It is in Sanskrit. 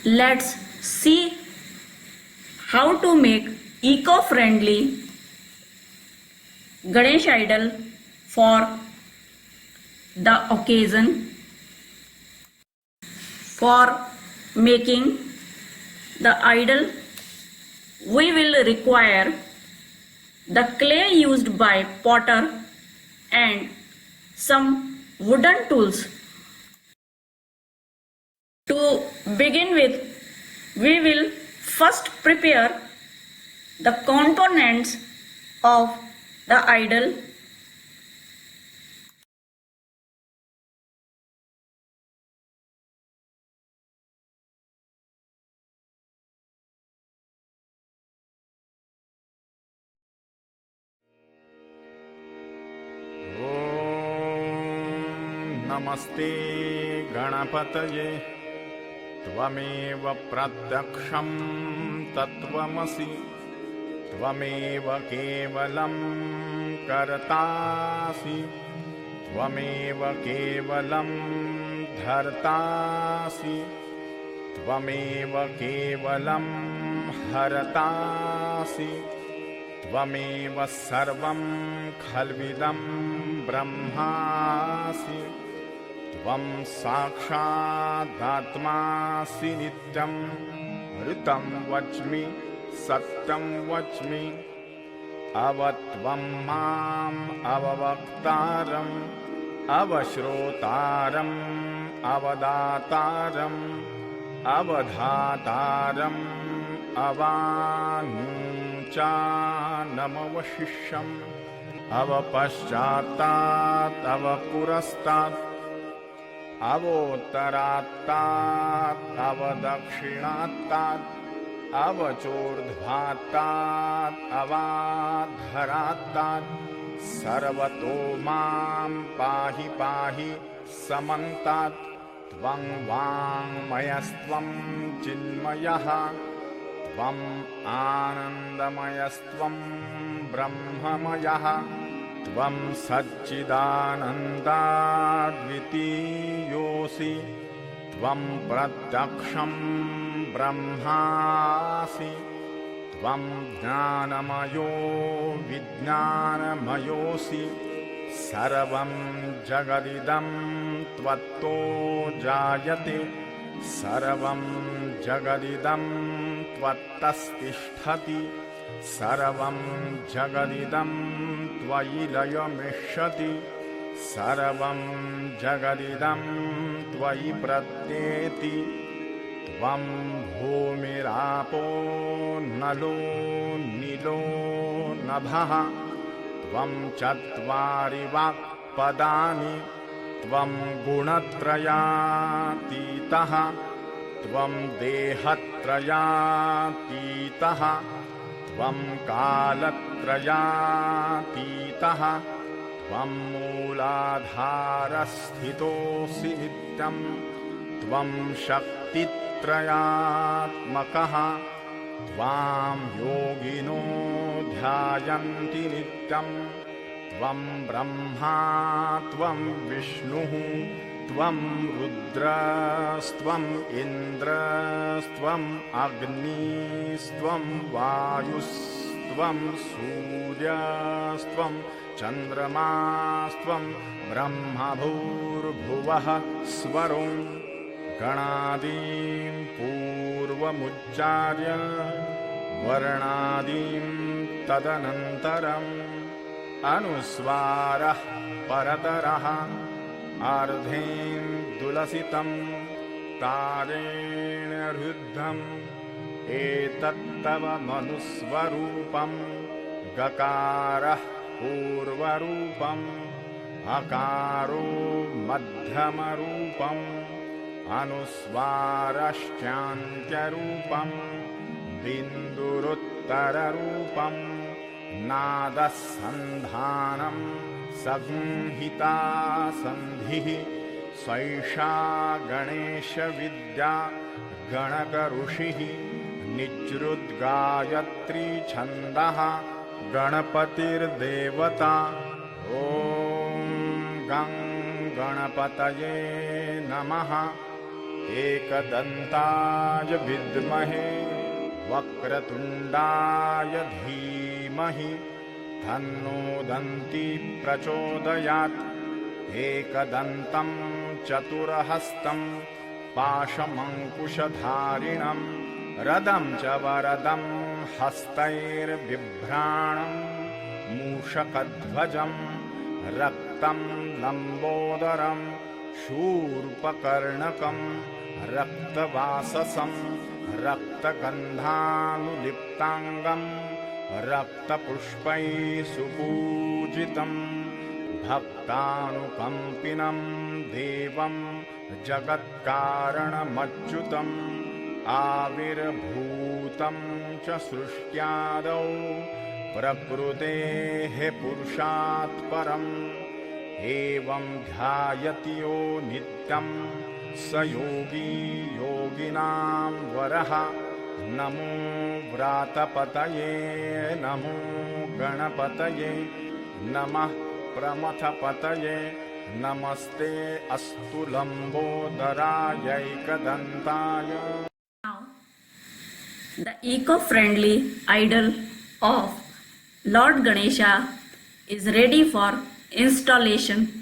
Let's see how to make eco-friendly Ganesh idol for the occasion. For making the idol, we will require the clay used by potter and some wooden tools. To begin with, we will first prepare the components of the idol. नमस्ते गणपतये त्वमेव प्रत्यक्षं तत्त्वमसि त्वमेव केवलं कर्तासि त्वमेव केवलं धर्तासि त्वमेव केवलं हरतासि त्वमेव सर्वं खल्विदं ब्रह्मासि त्वं साक्षादात्मासि नित्यं ऋतं वच्मि सत्यं वच्मि अवत्वं माम् अववक्तारम् अवश्रोतारम् अवदातारम् अवधातारम् अवानुचानमवशिष्यम् अवपश्चात्तात् अवपुरस्तात् अवोत्तरात्तात् अवदक्षिणात्तात् अवचोर्ध्वात्तात् अवाधरात्तात् सर्वतो मां पाहि पाहि समन्तात् त्वं वाङ्मयस्त्वं चिन्मयः त्वम् आनन्दमयस्त्वं ब्रह्ममयः त्वं सच्चिदानन्दाद्वितीयोऽसि त्वं प्रत्यक्षं ब्रह्मासि त्वं ज्ञानमयो विज्ञानमयोऽसि सर्वं जगदिदं त्वत्तो जायते सर्वं जगदिदं त्वत्तस्तिष्ठति सर्वं जगदिदं त्वयि लयमिष्यति सर्वं जगदिदं त्वयि प्रत्येति त्वं भूमिरापो नलो नीलो नभः त्वं चत्वारि वाक्पदानि त्वं गुणत्रयातीतः त्वं देहत्रयातीतः त्वं कालत्रयातीतः त्वं मूलाधारस्थितोऽसि नित्यं त्वं शक्तित्रयात्मकः त्वां योगिनो ध्यायन्ति नित्यं त्वं ब्रह्मा त्वं विष्णुः त्वं रुद्रस्त्वम् इन्द्रस्त्वम् अग्निस्त्वं वायुस्त्वं सूर्यस्त्वं चन्द्रमास्त्वं ब्रह्मभूर्भुवः स्वरो गणादीं पूर्वमुच्चार्य वर्णादीं तदनन्तरम् अनुस्वारः परतरः अर्धेन्दुलसितं तारेण रुद्धम् एतत्तव मनुस्वरूपं गकारः पूर्वरूपम् अकारो मध्यमरूपम् अनुस्वारश्चान्त्यरूपम् बिन्दुरुत्तररूपम् नादसन्धानं संहिता सन्धिः स्वैषा गणेशविद्या गणकऋषिः निजृद्गायत्री छन्दः गणपतिर्देवता ॐ गं गणपतये नमः एकदन्ताय विद्महे वक्रतुण्डाय धीमहि तन्नो दन्ती प्रचोदयात् एकदन्तं चतुरहस्तं पाशमङ्कुशधारिणं रदं च वरदं हस्तैर्बिभ्राणं मूषकध्वजं रक्तं लम्बोदरं शूर्पकर्णकं रक्तवाससं रक्तगन्धानुलिप्ताङ्गं रक्तपुष्पैः सुपूजितं भक्तानुकम्पिनं देवं जगत्कारणमच्युतम् आविर्भूतं च सृष्ट्यादौ प्रकृतेः पुरुषात् परम् एवं ध्यायति यो नित्यं स योगी योगिनां वरः नमो व्रातपतये नमो गणपतये नमः प्रमथपतये नमस्ते अस्तु लम्बोदरायैकदन्ताय. Now, the eco-friendly idol of Lord Ganesha is ready for installation